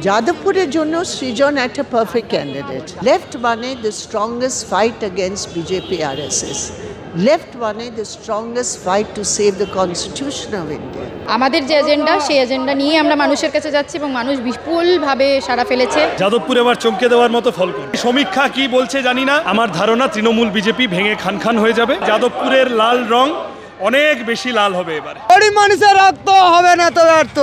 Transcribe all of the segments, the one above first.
যাদবপুরের জন্য সৃজন একটা perfect candidate. Left মানে the strongest fight against BJP RSS। Left মানে the strongest fight to save the constitution of India. আমাদের যে agenda সেই এজেন্ডা নিয়ে আমরা মানুষের কাছে যাচ্ছি এবং মানুষ বিপুলভাবে সাড়া ফেলেছে। যাদবপুর এবার চমকে দেওয়ার মতো ফল করবে। সমীক্ষা কি বলছে জানি না, আমার ধারণা তৃণমূল বিজেপি ভেঙে খান খান হয়ে যাবে। যাদবপুরের লাল রং অনেক বেশি লাল হবে এবারে। মানুষের রক্ত হবে না তো ব্যর্থ।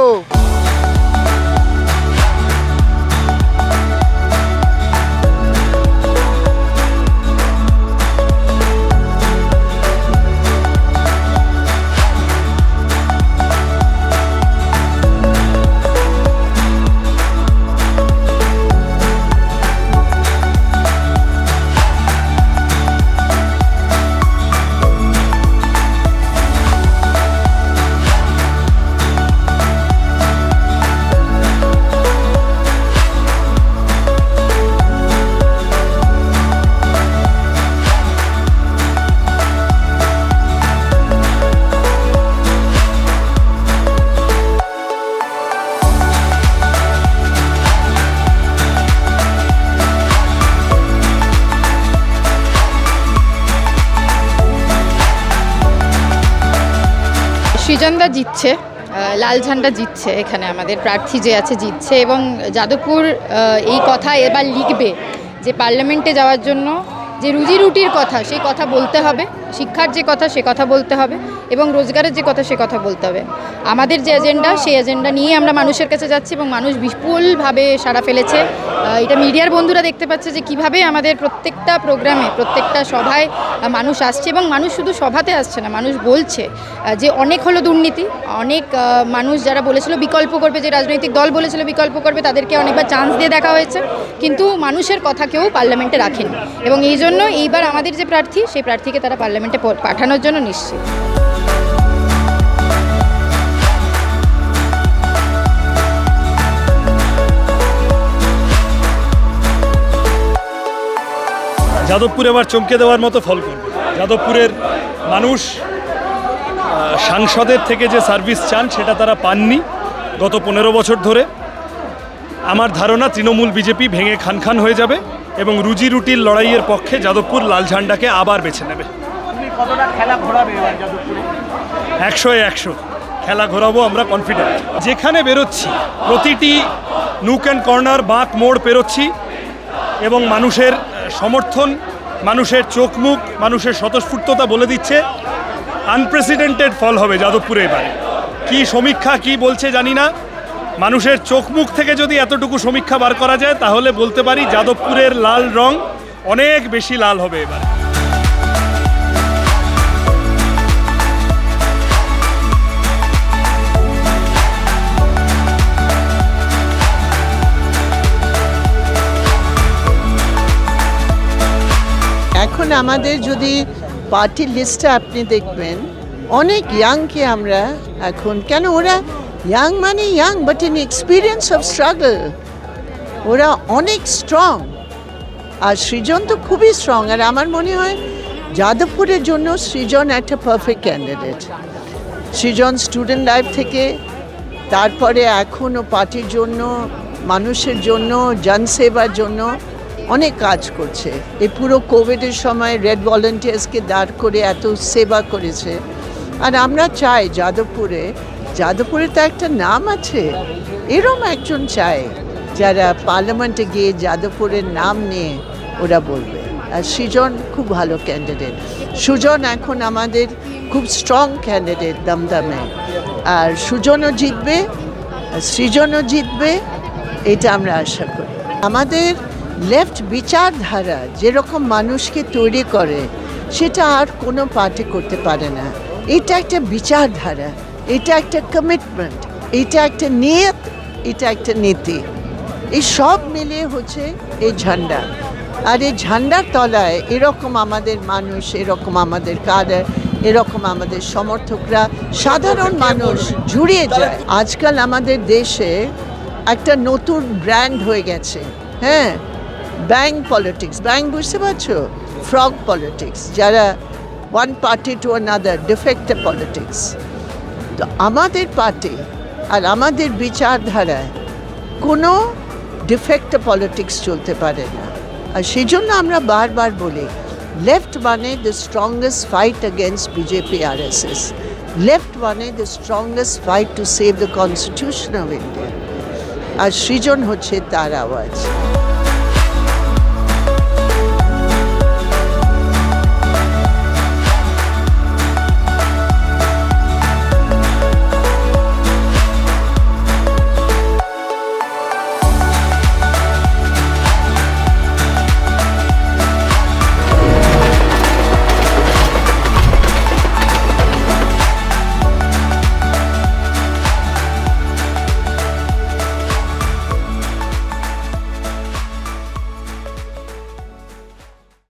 সৃজনদা জিতছে, লাল ঝান্ডা জিতছে, এখানে আমাদের প্রার্থী যে আছে জিতছে এবং যাদবপুর এই কথা এবার লিখবে যে পার্লামেন্টে যাওয়ার জন্য যে রুজি রুটির কথা সেই কথা বলতে হবে, শিক্ষার যে কথা সে কথা বলতে হবে এবং রোজগারের যে কথা সে কথা বলতে হবে। আমাদের যে এজেন্ডা সেই এজেন্ডা নিয়ে আমরা মানুষের কাছে যাচ্ছি এবং মানুষ বিপুলভাবে সাড়া ফেলেছে। এটা মিডিয়ার বন্ধুরা দেখতে পাচ্ছে যে কিভাবে আমাদের প্রত্যেকটা প্রোগ্রামে প্রত্যেকটা সভায় মানুষ আসছে এবং মানুষ শুধু সভাতে আসছে না, মানুষ বলছে যে অনেক হলো দুর্নীতি, অনেক মানুষ যারা বলেছিল বিকল্প করবে, যে রাজনৈতিক দল বলেছিল বিকল্প করবে, তাদেরকে অনেকবার চান্স দিয়ে দেখা হয়েছে কিন্তু মানুষের কথা কেউ পার্লামেন্টে রাখেনি এবং এই জন্য এইবার আমাদের যে প্রার্থী সেই প্রার্থীকে তারা পার্লামেন্টে পাঠানোর জন্য নিশ্চিত। যাদবপুর এবার চমকে দেওয়ার মতো ফল করবে। যাদবপুরের মানুষ সাংসদের থেকে যে সার্ভিস চান সেটা তারা পাননি গত 15 বছর ধরে। আমার ধারণা তৃণমূল বিজেপি ভেঙে খান খান হয়ে যাবে এবং রুজি রুটির লড়াইয়ের পক্ষে যাদবপুর লাল ঝান্ডাকে আবার বেছে নেবে। 100-100 খেলা ঘোরাবো আমরা, কনফিডেন্ট। যেখানে বেরোচ্ছি প্রতিটি নুক অ্যান্ড কর্নার, বাঁক মোড় পেরোচ্ছি এবং মানুষের সমর্থন, মানুষের চোখ মুখ, মানুষের স্বতঃস্ফূর্ততা বলে দিচ্ছে আনপ্রেসিডেন্টেড ফল হবে যাদবপুরে এবারে। কি সমীক্ষা কি বলছে জানি না, মানুষের চোখ মুখ থেকে যদি এতটুকু সমীক্ষা বার করা যায় তাহলে বলতে পারি যাদবপুরের লাল রং অনেক বেশি লাল হবে এবার। এখন আমাদের যদি পার্টির লিস্টে আপনি দেখবেন অনেক ইয়াংকে আমরা এখন, কেন ওরা ইয়াং মানে young but in experience of struggle, ওরা অনেক স্ট্রং। আর সৃজন তো খুবই স্ট্রং। আর আমার মনে হয় যাদবপুরের জন্য সৃজন একটা পারফেক্ট ক্যান্ডিডেট। সৃজন স্টুডেন্ট লাইফ থেকে তারপরে এখনও পার্টির জন্য, মানুষের জন্য, জনসেবার জন্য অনেক কাজ করছে। এই পুরো কোভিডের সময় রেড ভলেন্টিয়ার্সকে দাঁড় করে এত সেবা করেছে। আর আমরা চাই যাদবপুরে তো একটা নাম আছে, এরম একজন চাই যারা পার্লামেন্টে গিয়ে যাদবপুরের নাম নিয়ে ওরা বলবে। আর সৃজন খুব ভালো ক্যান্ডিডেট। সুজন এখন আমাদের খুব স্ট্রং ক্যান্ডিডেট দমদমে। আর সুজনও জিতবে, সৃজনও জিতবে, এটা আমরা আশা করি। আমাদের লেফট বিচারধারা যেরকম মানুষকে তৈরি করে সেটা আর কোনো পার্টি করতে পারে না। এটা একটা বিচারধারা, এটা একটা কমিটমেন্ট, এটা একটা নিয়ত, এটা একটা নীতি, এই সব মিলিয়ে হচ্ছে এই ঝান্ডা। আর এই ঝান্ডার তলায় এরকম আমাদের মানুষ, এরকম আমাদের কাডার, এরকম আমাদের সমর্থকরা, সাধারণ মানুষ জুড়িয়ে যায়। আজকাল আমাদের দেশে একটা নতুন ব্র্যান্ড হয়ে গেছে, হ্যাঁ, ব্যাংক পলিটিক্স। ব্যাংক বুঝতে পারছো? ফ্রগ পলিটিক্স, যারা one party to another, defective politics. তো আমাদের পার্টি আর আমাদের বিচারধারায় কোনো ডিফেক্ট পলিটিক্স চলতে পারে না। আর সেই জন্য আমরা বারবার বলি লেফট মানে the strongest fight against BJP RSS, left মানে the strongest fight to save the constitution of India. আর সৃজন হচ্ছে তার আওয়াজ।